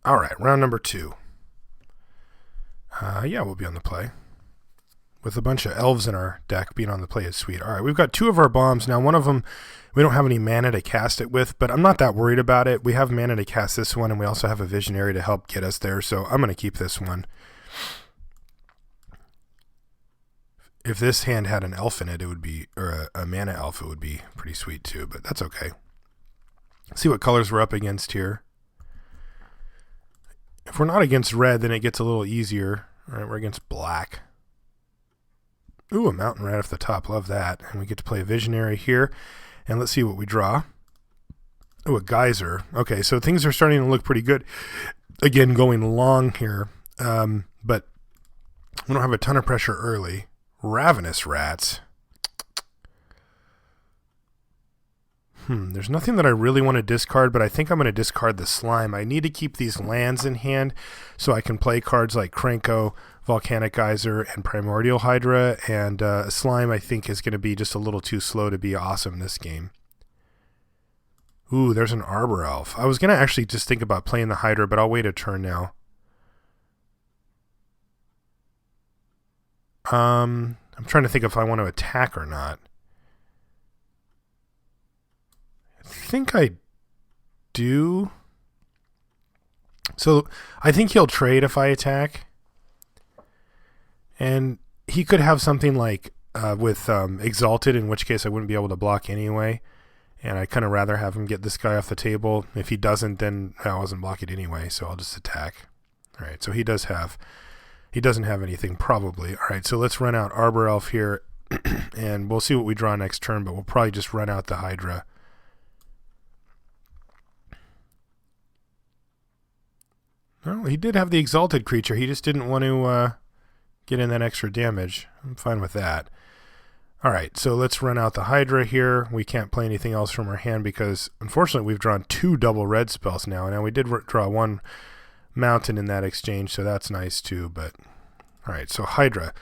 All right, round number 2. Yeah, we'll be on the play. With a bunch of elves in our deck, being on the play is sweet. All right, we've got 2 of our bombs. Now, one of them, we don't have any mana to cast it with, but I'm not that worried about it. We have mana to cast this one, and we also have a visionary to help get us there, so I'm going to keep this one. If this hand had an elf in it, it would be, or a mana elf, it would be pretty sweet too, but that's okay. Let's see what colors we're up against here. If we're not against red, then it gets a little easier. All right, we're against black. Ooh, a mountain right off the top. Love that. And we get to play a visionary here. And let's see what we draw. Ooh, a geyser. Okay, so things are starting to look pretty good. Again, going long here. But we don't have a ton of pressure early. Ravenous rats. There's nothing that I really want to discard, but I think I'm going to discard the slime. I need to keep these lands in hand so I can play cards like Krenko, Volcanic Geyser, and Primordial Hydra, and slime I think is going to be just a little too slow to be awesome this game. Ooh, there's an Arbor Elf. I was going to actually just think about playing the Hydra, but I'll wait a turn now. I'm trying to think if I want to attack or not. I think I do. So I think he'll trade if I attack. And he could have something like with Exalted, in which case I wouldn't be able to block anyway. And I'd kind of rather have him get this guy off the table. If he doesn't, then I wasn't block it anyway, so I'll just attack. All right, so he doesn't have anything probably. All right, so let's run out Arbor Elf here, and we'll see what we draw next turn, but we'll probably just run out the Hydra. Well, he did have the Exalted creature. He just didn't want to get in that extra damage. I'm fine with that. All right, so let's run out the Hydra here. We can't play anything else from our hand because, unfortunately, we've drawn 2 double red spells now. Now, we did draw 1 mountain in that exchange, so that's nice too. But all right, so Hydra.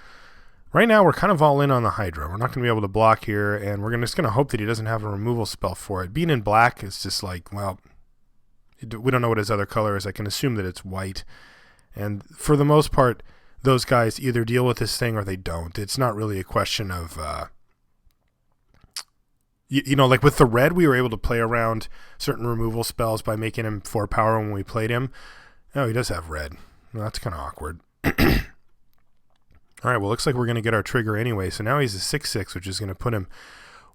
Right now, we're kind of all in on the Hydra. We're not going to be able to block here, and we're just going to hope that he doesn't have a removal spell for it. Being in black is just like, well, we don't know what his other color is. I can assume that it's white. And for the most part, those guys either deal with this thing or they don't. It's not really a question of, you know, like with the red, we were able to play around certain removal spells by making him 4 power when we played him. Oh, he does have red. Well, that's kind of awkward. All right, well, looks like we're going to get our trigger anyway. So now he's a 6/6, which is going to put him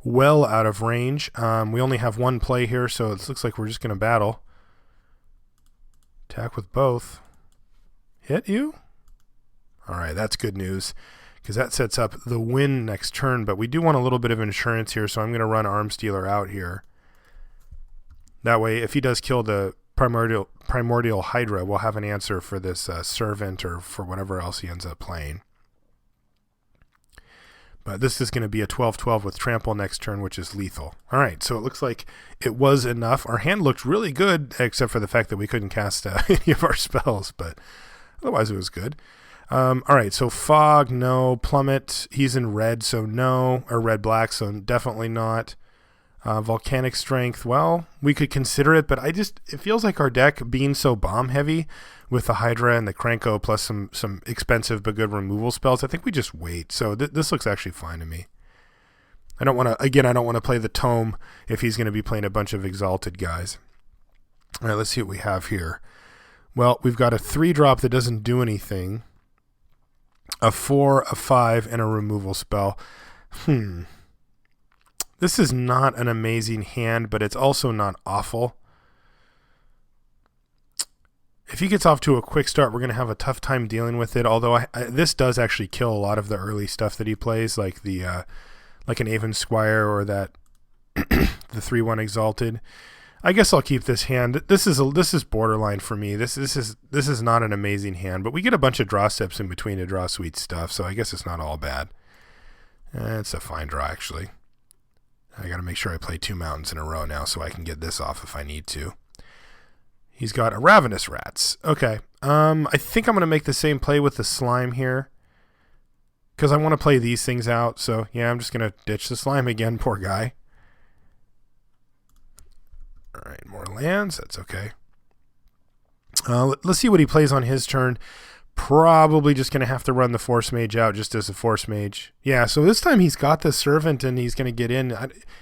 well out of range. We only have 1 play here, so it looks like we're just going to battle. Attack with both. Hit you? All right, that's good news because that sets up the win next turn, but we do want a little bit of insurance here, so I'm going to run Arm Stealer out here. That way, if he does kill the Primordial Hydra, we'll have an answer for this Servant or for whatever else he ends up playing. But this is going to be a 12/12 with Trample next turn, which is lethal. All right, so it looks like it was enough. Our hand looked really good, except for the fact that we couldn't cast any of our spells, but otherwise it was good. All right, so Fog, no. Plummet, he's in red, so no. Or red-black, so definitely not. Volcanic Strength, well, we could consider it, but it feels like our deck being so bomb-heavy with the Hydra and the Krenko plus some expensive but good removal spells, I think we just wait. So this looks actually fine to me. I don't want to play the Tome if he's going to be playing a bunch of Exalted guys. All right, let's see what we have here. Well, we've got a 3-drop that doesn't do anything. A 4, a 5, and a removal spell. This is not an amazing hand, but it's also not awful. If he gets off to a quick start, we're going to have a tough time dealing with it, although this does actually kill a lot of the early stuff that he plays, like the like an Aven Squire or that the 3/1 Exalted. I guess I'll keep this hand. This is borderline for me. This is not an amazing hand, but we get a bunch of draw steps in between to draw sweet stuff, so I guess it's not all bad. It's a fine draw, actually. I got to make sure I play 2 mountains in a row now so I can get this off if I need to. He's got a Ravenous Rats. Okay. I think I'm going to make the same play with the Slime here because I want to play these things out. So, yeah, I'm just going to ditch the Slime again. Poor guy. All right, more lands. That's okay. Let's see what he plays on his turn. Probably just going to have to run the Force Mage out just as a Force Mage. Yeah, so this time he's got the Servant and he's going to get in.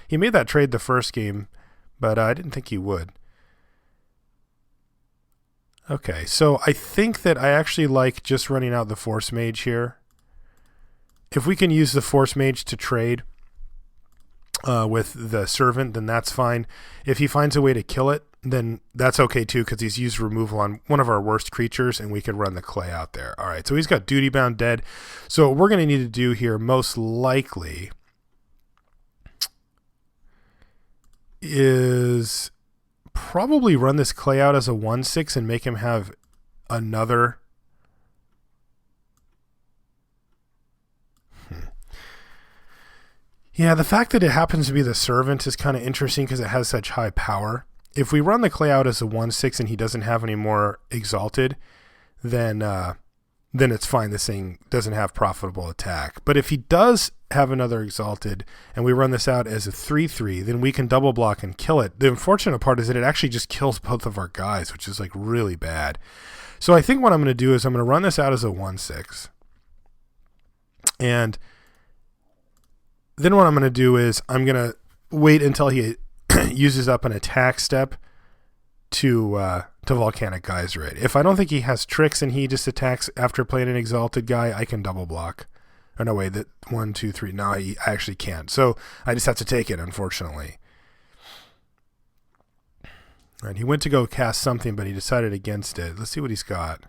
He made that trade the first game, but I didn't think he would. Okay, so I think that I actually like just running out the Force Mage here. If we can use the Force Mage to trade with the Servant, then that's fine. If he finds a way to kill it, then that's okay too, because he's used removal on one of our worst creatures, and we could run the clay out there. All right, so he's got Duty Bound dead. So what we're going to need to do here, most likely, is probably run this clay out as a 1/6 and make him have another. Yeah, the fact that it happens to be the Servant is kind of interesting because it has such high power. If we run the clay out as a 1/6 and he doesn't have any more Exalted, then it's fine. This thing doesn't have profitable attack. But if he does have another Exalted and we run this out as a 3/3, then we can double block and kill it. The unfortunate part is that it actually just kills both of our guys, which is like really bad. So I think what I'm going to do is I'm going to run this out as a 1/6. And then what I'm going to do is I'm going to wait until he uses up an attack step to Volcanic Geyser it. If I don't think he has tricks and he just attacks after playing an Exalted guy, I can double block. Oh, no, wait, that 1, 2, 3. No, I actually can't. So I just have to take it, unfortunately. And he went to go cast something, but he decided against it. Let's see what he's got.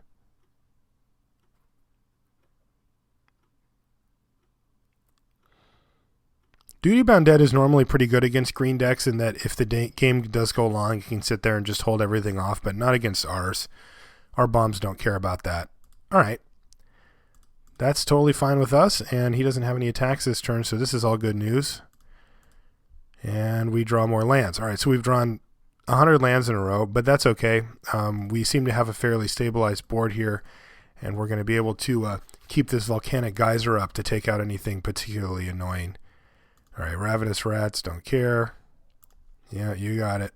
Duty Bound Dead is normally pretty good against green decks in that if the game does go long, you can sit there and just hold everything off, but not against ours. Our bombs don't care about that. All right. That's totally fine with us, and he doesn't have any attacks this turn, so this is all good news. And we draw more lands. All right, so we've drawn 100 lands in a row, but that's okay. We seem to have a fairly stabilized board here, and we're going to be able to keep this Volcanic Geyser up to take out anything particularly annoying. All right, Ravenous Rats, don't care. Yeah, you got it.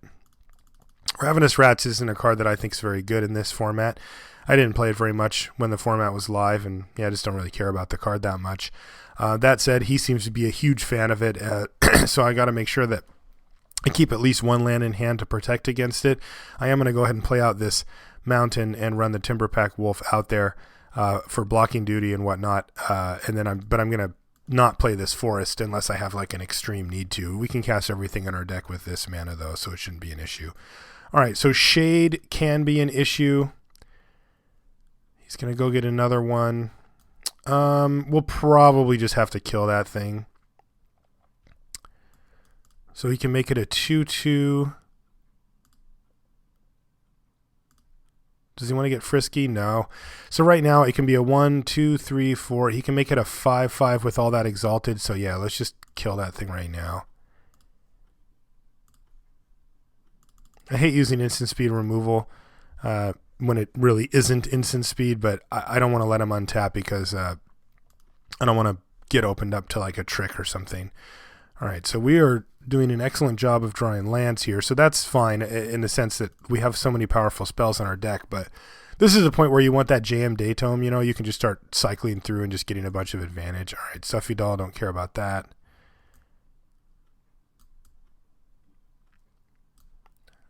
Ravenous Rats isn't a card that I think is very good in this format. I didn't play it very much when the format was live, and yeah, I just don't really care about the card that much. That said, he seems to be a huge fan of it, so I got to make sure that I keep at least one land in hand to protect against it. I am going to go ahead and play out this Mountain and run the Timberpack Wolf out there for blocking duty and whatnot, and then I'm going to not play this Forest unless I have like an extreme need to. We can cast everything in our deck with this mana though, so it shouldn't be an issue. All right, so Shade can be an issue. He's going to go get another one. We'll probably just have to kill that thing. So he can make it a 2/2. Does he want to get frisky? No. So right now it can be a 1, 2, 3, 4. He can make it a 5/5 with all that Exalted. So yeah, let's just kill that thing right now. I hate using instant speed removal when it really isn't instant speed, but I don't want to let him untap because I don't want to get opened up to like a trick or something. All right, so we are doing an excellent job of drawing lands here, so that's fine in the sense that we have so many powerful spells in our deck, but this is a point where you want that JM Daytome, you know, you can just start cycling through and just getting a bunch of advantage. All right, Stuffy Doll, don't care about that.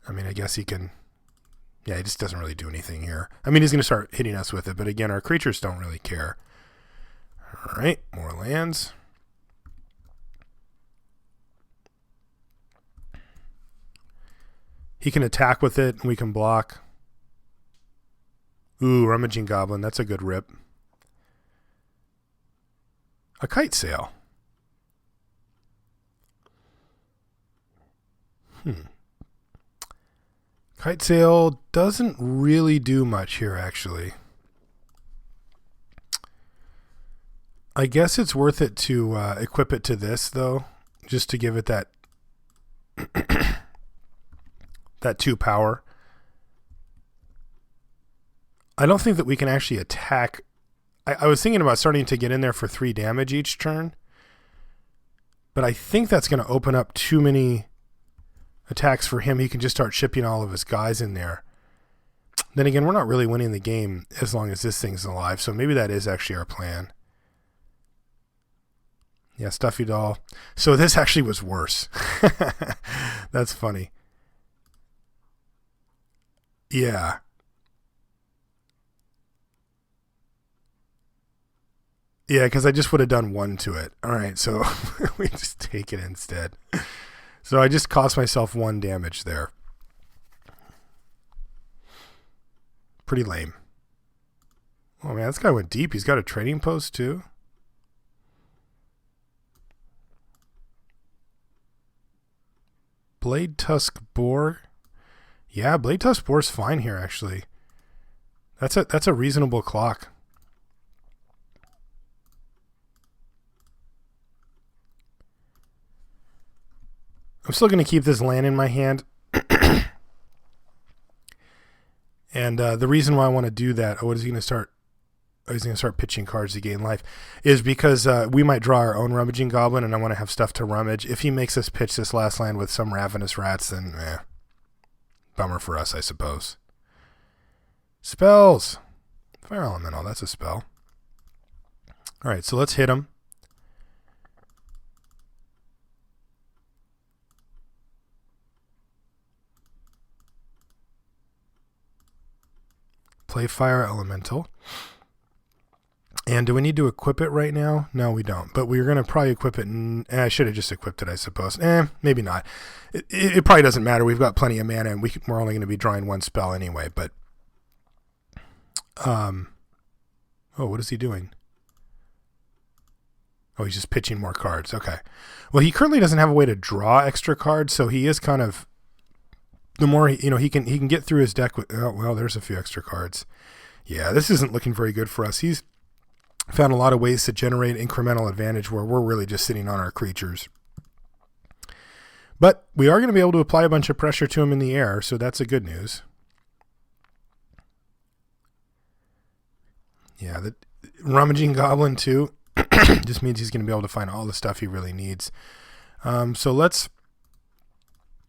I mean, I guess he can, yeah, he just doesn't really do anything here. I mean, he's going to start hitting us with it, but again, our creatures don't really care. All right, more lands. He can attack with it, and we can block. Ooh, Rummaging Goblin. That's a good rip. A Kite Sail. Kite Sail doesn't really do much here, actually. I guess it's worth it to equip it to this, though, just to give it that that 2 power. I don't think that we can actually attack. I was thinking about starting to get in there for 3 damage each turn, but I think that's going to open up too many attacks for him. He can just start shipping all of his guys in there. Then again, we're not really winning the game as long as this thing's alive, so maybe that is actually our plan. Yeah, Stuffy Doll. So this actually was worse. That's funny. Yeah. Yeah, because I just would have done 1 to it. All right, so we just take it instead. So I just cost myself 1 damage there. Pretty lame. Oh man, this guy went deep. He's got a trading post too. Blade Tusk Boar. Yeah, Blade Tusk Boar's fine here actually. That's a reasonable clock. I'm still going to keep this land in my hand. And the reason why I want to do that, what is he going to start? Oh, he's going to start pitching cards to gain life, is because we might draw our own Rummaging Goblin, and I want to have stuff to rummage. If he makes us pitch this last land with some Ravenous Rats, then bummer for us, I suppose. Spells. Fire Elemental, that's a spell. All right, so let's hit him. Play Fire Elemental. And do we need to equip it right now? No, we don't. But we're going to probably equip it. I should have just equipped it, I suppose. Maybe not. It probably doesn't matter. We've got plenty of mana, and we're only going to be drawing 1 spell anyway. But, oh, what is he doing? Oh, he's just pitching more cards. Okay. Well, he currently doesn't have a way to draw extra cards, so he is kind of... The more, he can get through his deck with... Oh, well, there's a few extra cards. Yeah, this isn't looking very good for us. He's found a lot of ways to generate incremental advantage where we're really just sitting on our creatures. But we are going to be able to apply a bunch of pressure to him in the air, so that's a good news. Yeah, the Rummaging Goblin too just means he's going to be able to find all the stuff he really needs. So let's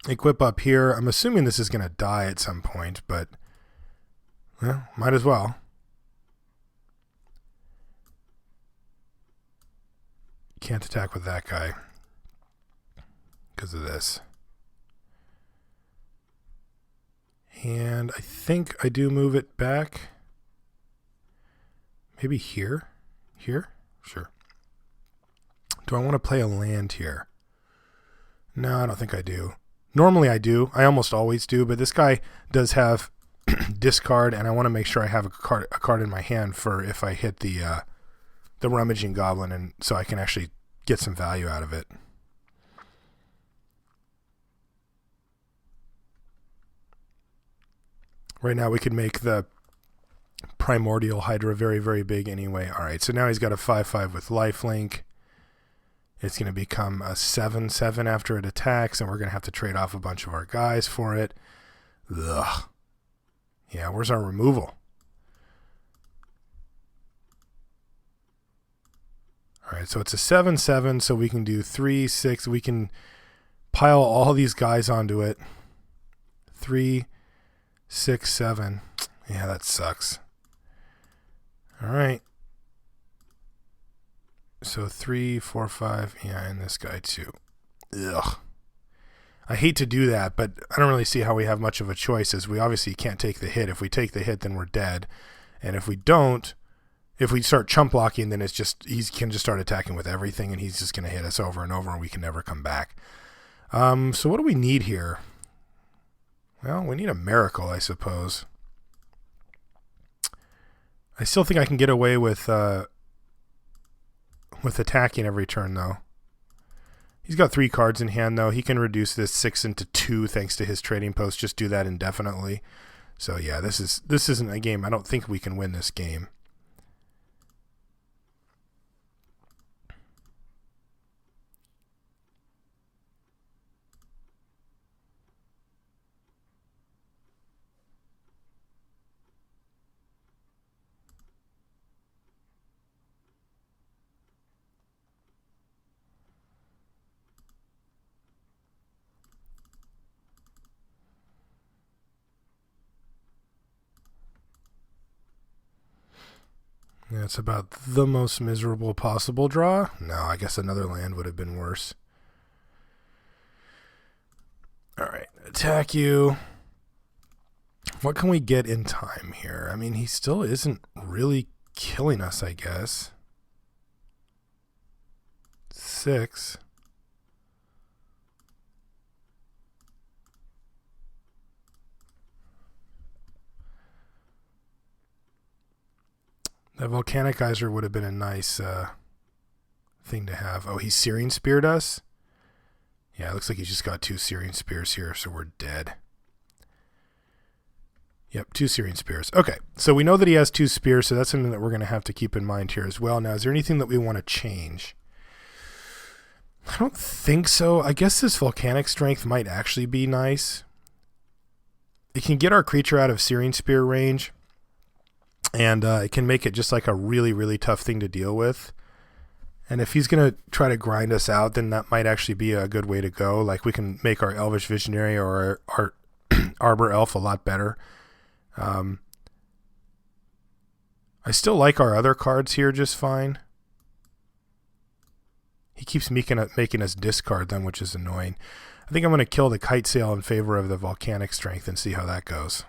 equip up here. I'm assuming this is going to die at some point, but well, might as well. Can't attack with that guy because of this. And I think I do move it back. Maybe here? Here? Sure. Do I want to play a land here? No, I don't think I do. Normally I do. I almost always do, but this guy does have discard, and I want to make sure I have a card in my hand for if I hit the Rummaging Goblin, and so I can actually get some value out of it. Right now we could make the Primordial Hydra very, very big anyway. All right, so now he's got a 5/5 with lifelink. It's going to become a 7/7 after it attacks, and we're going to have to trade off a bunch of our guys for it. Ugh. Yeah, where's our removal? All right, so it's a 7/7, so we can do 3, 6. We can pile all these guys onto it. 3, 6, 7. Yeah, that sucks. All right. So 3, 4, 5. Yeah, and this guy too. Ugh. I hate to do that, but I don't really see how we have much of a choice, as we obviously can't take the hit. If we take the hit, then we're dead. And if we don't, if we start chump blocking, then it's just, he can just start attacking with everything, and he's just going to hit us over and over, and we can never come back. So what do we need here? Well, we need a miracle, I suppose. I still think I can get away with attacking every turn, though. He's got 3 cards in hand, though. He can reduce this 6 into 2 thanks to his trading post. Just do that indefinitely. So yeah, this isn't a game. I don't think we can win this game. That's about the most miserable possible draw. No, I guess another land would have been worse. All right, attack you. What can we get in time here? I mean, he still isn't really killing us, I guess. 6. That volcanic geyser would have been a nice thing to have. Oh, he's Searing Speared us? Yeah, it looks like he's just got 2 Searing Spears here, so we're dead. Yep, 2 Searing Spears. Okay, so we know that he has 2 spears, so that's something that we're going to have to keep in mind here as well. Now, is there anything that we want to change? I don't think so. I guess this volcanic strength might actually be nice. It can get our creature out of Searing Spear range, and it can make it just like a really, really tough thing to deal with. And if he's going to try to grind us out, then that might actually be a good way to go. Like, we can make our Elvish Visionary or our Arbor Elf a lot better. I still like our other cards here just fine. He keeps making us discard them, which is annoying. I think I'm going to kill the Kite Sail in favor of the Volcanic Strength and see how that goes.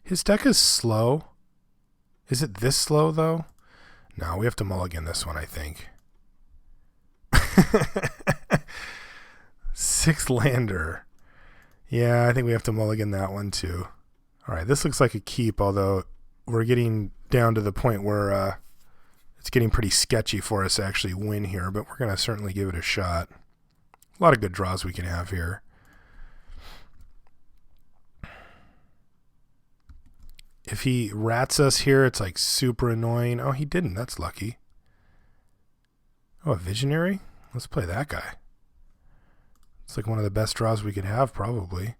His deck is slow. Is it this slow, though? No, we have to mulligan this one, I think. 6th lander. Yeah, I think we have to mulligan that one, too. All right, this looks like a keep, although we're getting down to the point where it's getting pretty sketchy for us to actually win here, but we're going to certainly give it a shot. A lot of good draws we can have here. If he rats us here, it's like super annoying. Oh, he didn't. That's lucky. Oh, a Visionary? Let's play that guy. It's like one of the best draws we could have, probably.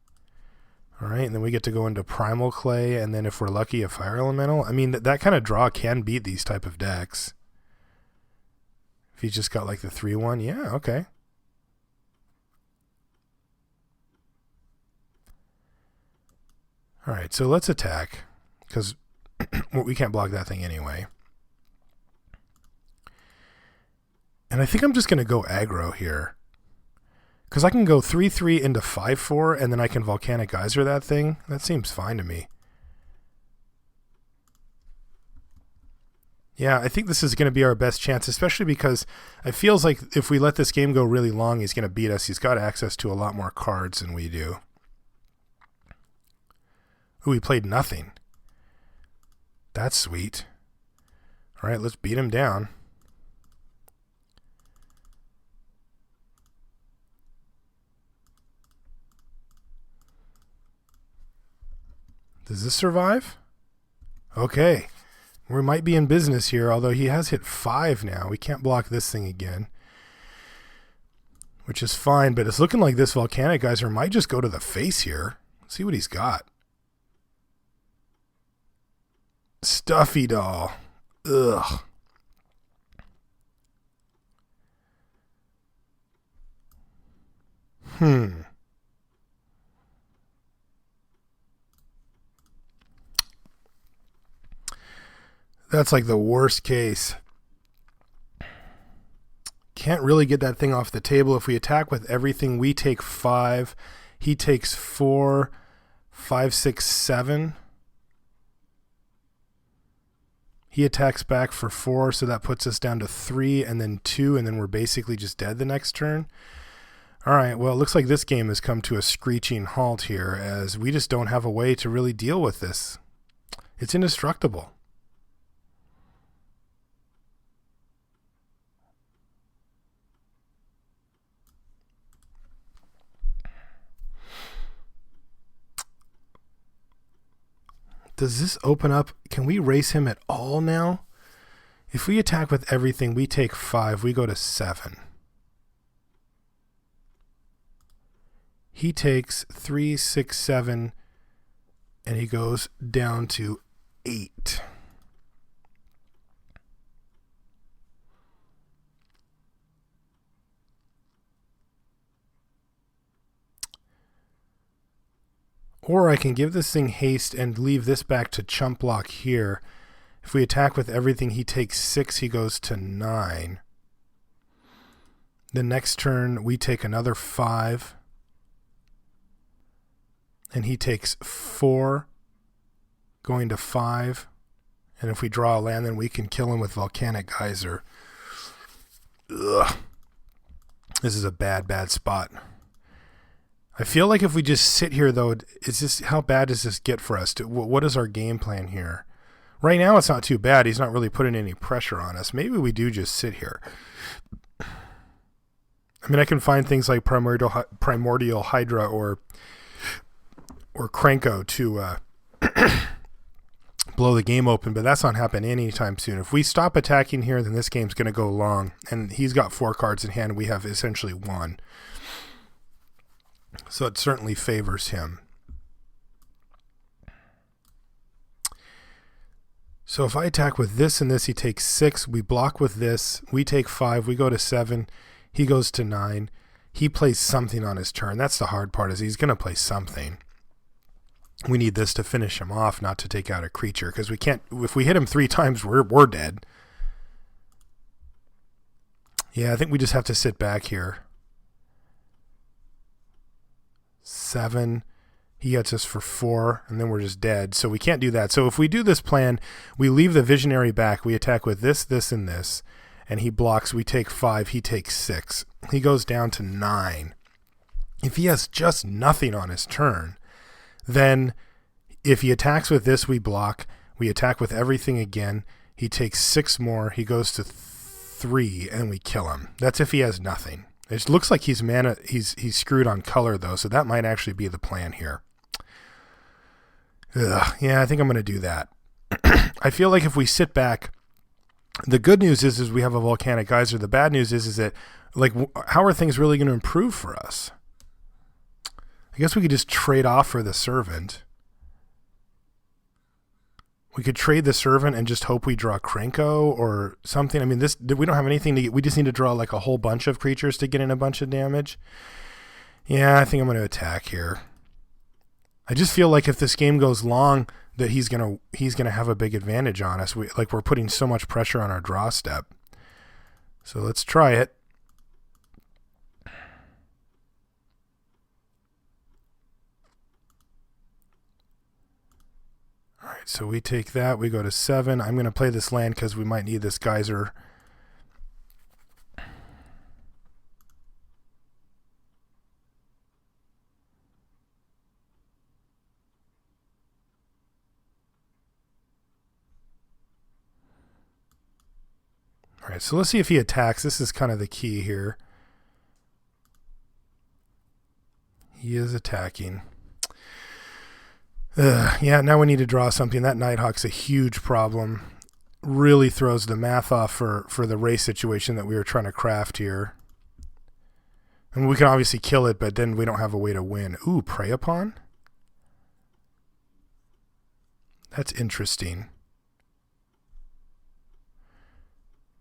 All right, and then we get to go into Primal Clay, and then if we're lucky, a Fire Elemental. I mean, that kind of draw can beat these type of decks. If he's just got like the 3/1, yeah, okay. All right, so let's attack, because we can't block that thing anyway. And I think I'm just going to go aggro here. Because I can go 3/3 into 5/4, and then I can Volcanic Geyser that thing. That seems fine to me. Yeah, I think this is going to be our best chance, especially because it feels like if we let this game go really long, he's going to beat us. He's got access to a lot more cards than we do. Ooh, he played nothing. That's sweet. All right, let's beat him down. Does this survive? Okay. We might be in business here, although he has hit 5 now. We can't block this thing again, which is fine, but it's looking like this Volcanic Geyser might just go to the face here. Let's see what he's got. Stuffy Doll. Ugh. That's like the worst case. Can't really get that thing off the table. If we attack with everything, we take 5. He takes 4, 5, 6, 7. He attacks back for 4, so that puts us down to 3 and then 2, and then we're basically just dead the next turn. All right, well, it looks like this game has come to a screeching halt here, as we just don't have a way to really deal with this. It's indestructible. Does this open up? Can we race him at all now? If we attack with everything, we take 5. We go to 7. He takes 3, 6, 7, and he goes down to 8. Or I can give this thing haste and leave this back to chump block here. If we attack with everything, he takes 6, he goes to 9. The next turn, we take another 5. And he takes 4, going to 5. And if we draw a land, then we can kill him with Volcanic Geyser. Ugh. This is a bad, bad spot. I feel like if we just sit here, though, it's just, how bad does this get for us? What is our game plan here? Right now, it's not too bad. He's not really putting any pressure on us. Maybe we do just sit here. I mean, I can find things like Primordial Hydra or Krenko to blow the game open, but that's not happening anytime soon. If we stop attacking here, then this game's going to go long, and he's got 4 cards in hand. We have essentially 1. So it certainly favors him. So if I attack with this and this, he takes 6. We block with this. We take 5. We go to 7. He goes to 9. He plays something on his turn. That's the hard part, is he's going to play something. We need this to finish him off, not to take out a creature, because we can't. If we hit him 3 times, we're dead. Yeah, I think we just have to sit back here. 7. He gets us for 4, and then we're just dead. So we can't do that. So if we do this plan, we leave the Visionary back. We attack with this, this, and this. And he blocks. We take 5. He takes 6. He goes down to 9. If he has just nothing on his turn, then if he attacks with this, we block. We attack with everything again. He takes 6 more. He goes to 3, and we kill him. That's if he has nothing. It looks like he's screwed on color, though, so that might actually be the plan here. Ugh, yeah, I think I'm going to do that. I feel like if we sit back, the good news is we have a Volcanic Geyser. The bad news is that, like, how are things really going to improve for us? I guess we could just trade off for the Servant. We could trade the Servant and just hope we draw Krenko or something. I mean, we don't have anything to get. We just need to draw like a whole bunch of creatures to get in a bunch of damage. Yeah, I think I'm going to attack here. I just feel like if this game goes long, that he's gonna have a big advantage on us. We're putting so much pressure on our draw step. So let's try it. All right, so we take that. We go to 7. I'm going to play this land because we might need this Geyser. All right, so let's see if he attacks. This is kind of the key here. He is attacking. Yeah, now we need to draw something. That Nighthawk's a huge problem. Really throws the math off for the race situation that we were trying to craft here. And we can obviously kill it, but then we don't have a way to win. Ooh, Prey Upon? That's interesting.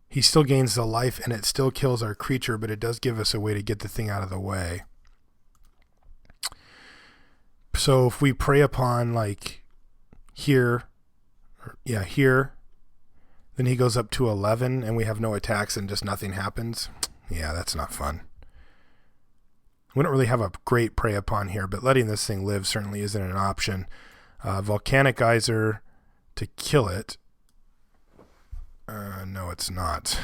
He still gains the life, and it still kills our creature, but it does give us a way to get the thing out of the way. So if we prey upon, like, here, here, then he goes up to 11, and we have no attacks, and just nothing happens. Yeah, that's not fun. We don't really have a great prey upon here, but letting this thing live certainly isn't an option. Volcanic Geyser to kill it. No, it's not.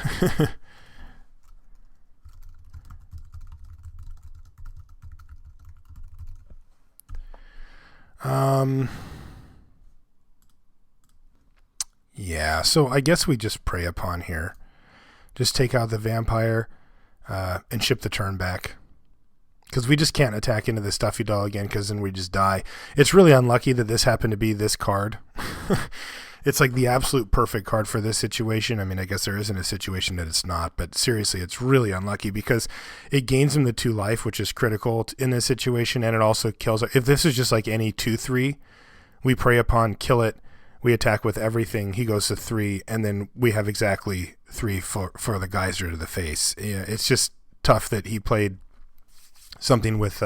Yeah, so I guess we just prey upon here. Just take out the vampire and ship the turn back. Because we just can't attack into the Stuffy Doll again, because then we just die. It's really unlucky that this happened to be this card. It's like the absolute perfect card for this situation. I mean, I guess there isn't a situation that it's not, but seriously, it's really unlucky because it gains him the 2 life, which is critical in this situation, and it also kills. If this is just like any 2/3, we prey upon, kill it, we attack with everything, he goes to 3, and then we have exactly 3 for the Geyser to the face. Yeah, it's just tough that he played something with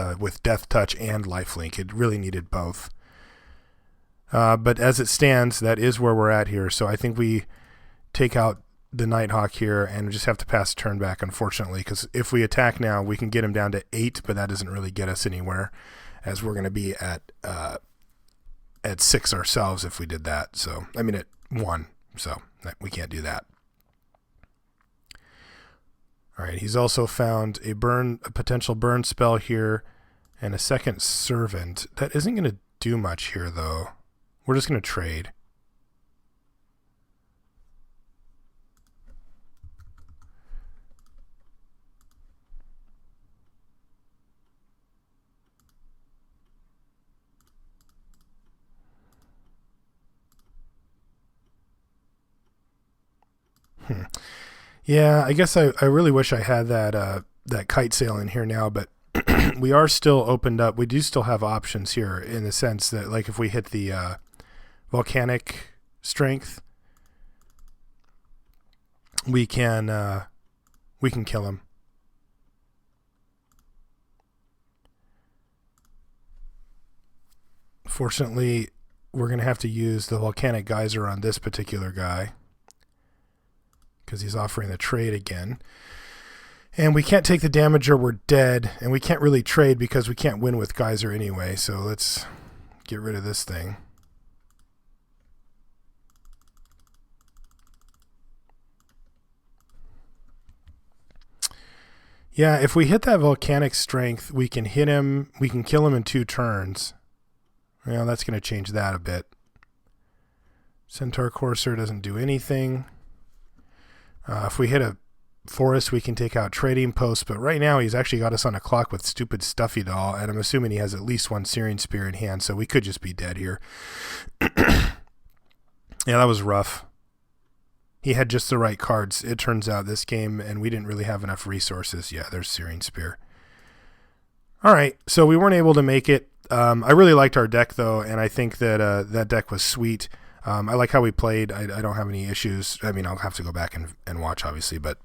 Death Touch and Lifelink. It really needed both. But as it stands, that is where we're at here. So I think we take out the Nighthawk here and just have to pass turn back, unfortunately, because if we attack now, we can get him down to 8, but that doesn't really get us anywhere, as we're going to be at 6 ourselves if we did that. So, I mean, at 1, so we can't do that. All right, he's also found a potential burn spell here and a second servant. That isn't going to do much here, though. We're just going to trade. Yeah, I guess I really wish I had that kite sail in here now, but we are still opened up. We do still have options here in the sense that, like, if we hit the volcanic strength, we can kill him. Fortunately, we're going to have to use the volcanic geyser on this particular guy, because he's offering the trade again. And we can't take the damage or we're dead, and we can't really trade because we can't win with Geyser anyway, so let's get rid of this thing. Yeah, if we hit that volcanic strength, we can hit him, we can kill him in 2 turns. Well, that's going to change that a bit. Centaur Courser doesn't do anything. If we hit a forest, we can take out trading posts, but right now he's actually got us on a clock with stupid Stuffy Doll, and I'm assuming he has at least 1 Searing Spear in hand, so we could just be dead here. Yeah, that was rough. He had just the right cards, it turns out, this game, and we didn't really have enough resources. Yeah, there's Searing Spear. All right, so we weren't able to make it. I really liked our deck, though, and I think that that deck was sweet. I like how we played. I don't have any issues. I mean, I'll have to go back and watch, obviously, but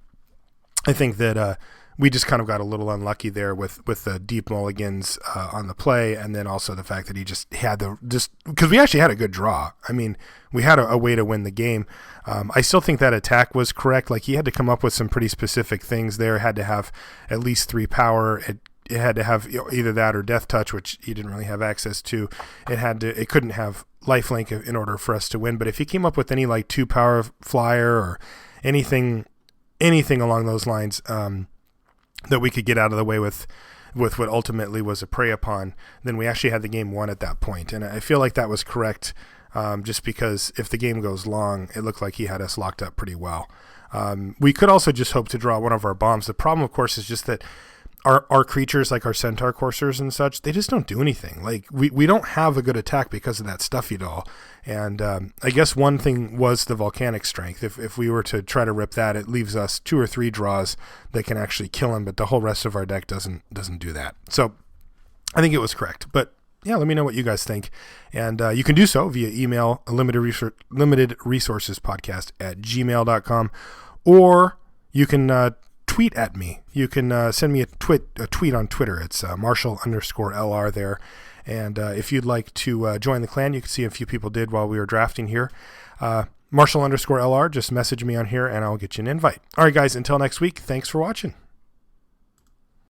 I think that we just kind of got a little unlucky there with the deep mulligans on the play, and then also the fact that he just had because we actually had a good draw. I mean, we had a way to win the game. I still think that attack was correct. Like, he had to come up with some pretty specific things there. It had to have at least 3 power. It had to have either that or Death Touch, which he didn't really have access to. It couldn't have Lifelink in order for us to win. But if he came up with any like 2 power flyer or anything along those lines that we could get out of the way with what ultimately was a prey upon, then we actually had the game won at that point. And I feel like that was correct, just because if the game goes long, it looked like he had us locked up pretty well. We could also just hope to draw one of our bombs. The problem, of course, is just that our creatures, like our Centaur Coursers and such, they just don't do anything. Like, we don't have a good attack because of that Stuffy Doll. And I guess one thing was the volcanic strength. If we were to try to rip that, it leaves us 2 or 3 draws that can actually kill him, but the whole rest of our deck doesn't do that. So I think it was correct. But yeah, let me know what you guys think. And you can do so via email, limitedresourcespodcast@gmail.com, or you can tweet at me. You can send me a tweet on Twitter. It's Marshall_LR there. And if you'd like to join the clan, you can see a few people did while we were drafting here. Marshall_LR, just message me on here and I'll get you an invite. All right, guys, until next week, thanks for watching.